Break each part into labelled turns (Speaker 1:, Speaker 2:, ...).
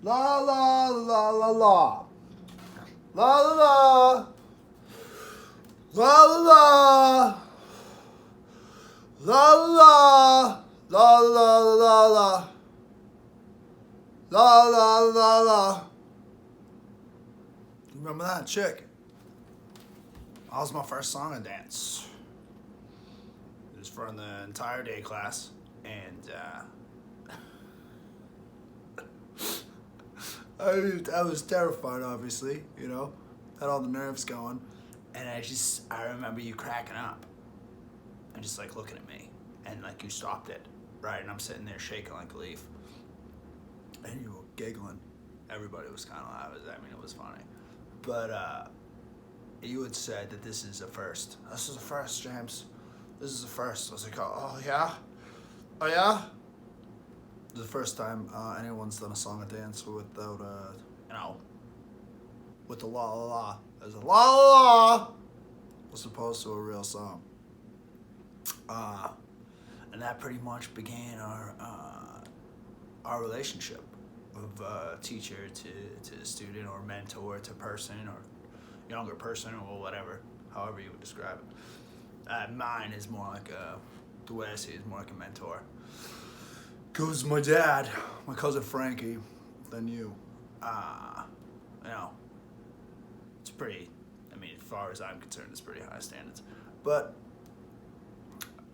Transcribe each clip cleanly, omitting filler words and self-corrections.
Speaker 1: La la la la la. La la la. La la la. La la. La la la la. La la la la. Remember that chick? That was my first song and dance. It was for the entire day class, and I was terrified, obviously, you know, had all the nerves going, and I remember you cracking up, and just like looking at me, and like you stopped it, right, and I'm sitting there shaking like a leaf, and you were giggling. Everybody was kind of loud. I mean, it was funny, but you had said that this is a first. This is a first, James. This is a first. I was like, oh yeah, oh yeah. This is the first time anyone's done a song and dance without you know, with the la la la as a la la la, as opposed to a real song. And that pretty much began our relationship of teacher to student or mentor to person or younger person or whatever, however you would describe it. Mine is more like the way I see it is more like a mentor. Goes my dad, my cousin Frankie, then you. You know, it's pretty, I mean, as far as I'm concerned, it's pretty high standards. But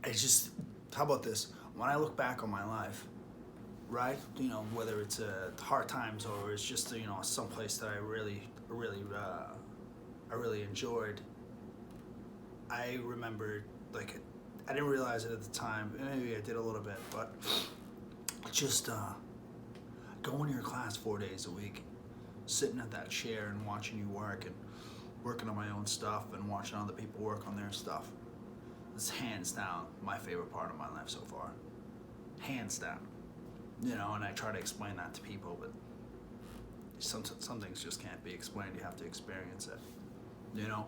Speaker 1: it's just, how about this? When I look back on my life, right, you know, whether it's hard times or it's just, you know, someplace that I really enjoyed, I remember, like, I didn't realize it at the time. Maybe I did a little bit, but just going to your class 4 days a week, sitting at that chair and watching you work and working on my own stuff and watching other people work on their stuff. It's hands down my favorite part of my life so far. Hands down. You know, and I try to explain that to people, but some things just can't be explained. You have to experience it. You know?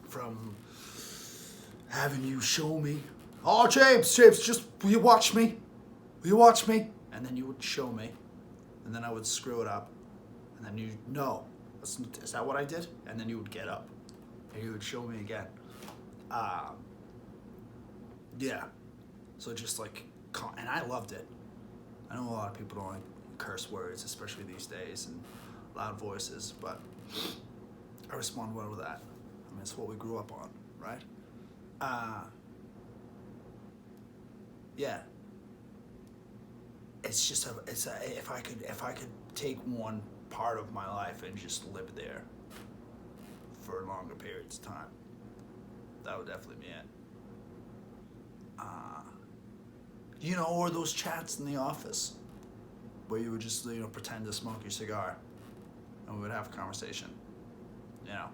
Speaker 1: From having you show me, oh, James, just, will you watch me? Will you watch me? And then you would show me, and then I would screw it up, and then you, no, is that what I did? And then you would get up, and you would show me again. Yeah, so just like, and I loved it. I know a lot of people don't like curse words, especially these days, and loud voices, but I respond well to that. I mean, it's what we grew up on, right? Yeah. It's just if I could take one part of my life and just live there for longer periods of time, that would definitely be it. You know, or those chats in the office where you would just, you know, pretend to smoke your cigar and we would have a conversation, you know,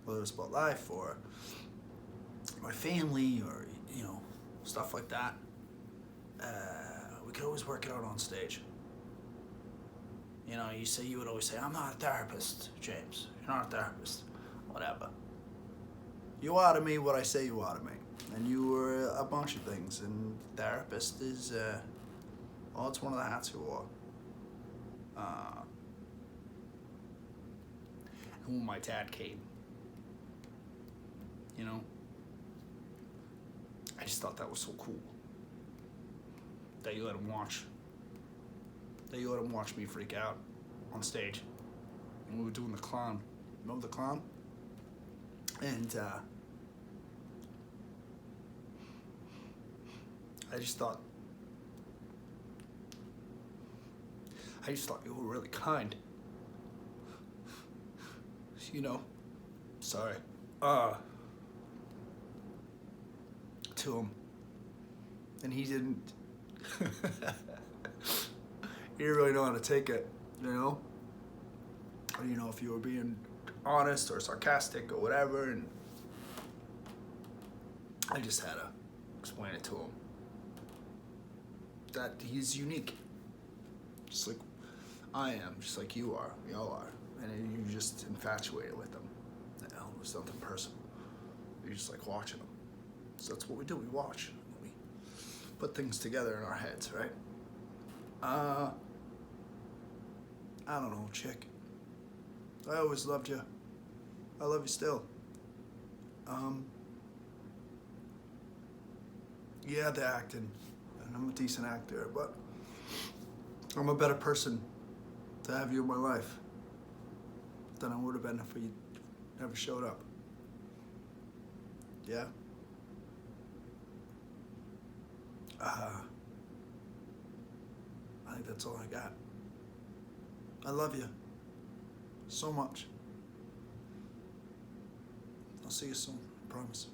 Speaker 1: whether it's about life or my family or, you know, stuff like that. We could always work it out on stage. You know, you would always say, I'm not a therapist, James. You're not a therapist. Whatever. You are to me what I say you are to me. And you were a bunch of things. And therapist is, well, it's one of the hats you wore. And when my dad came, you know, I just thought that was so cool. That you let him watch. That you let him watch me freak out on stage. And we were doing the clown. Remember the clown? And I just thought you were really kind. You know, sorry. To him. And he didn't. He didn't really know how to take it, you know? Or, you know, if you were being honest or sarcastic or whatever, and I just had to explain it to him. That he's unique. Just like I am, just like you are, we all are. And you're just infatuated with them. There's nothing personal. You're just like watching them. So that's what we do, we watch. We put things together in our heads, right? I don't know, chick. I always loved you. I love you still. Yeah, the acting, and I'm a decent actor, but I'm a better person to have you in my life than I would have been if you never showed up. Yeah? I think that's all I got. I love you so much. I'll see you soon, I promise.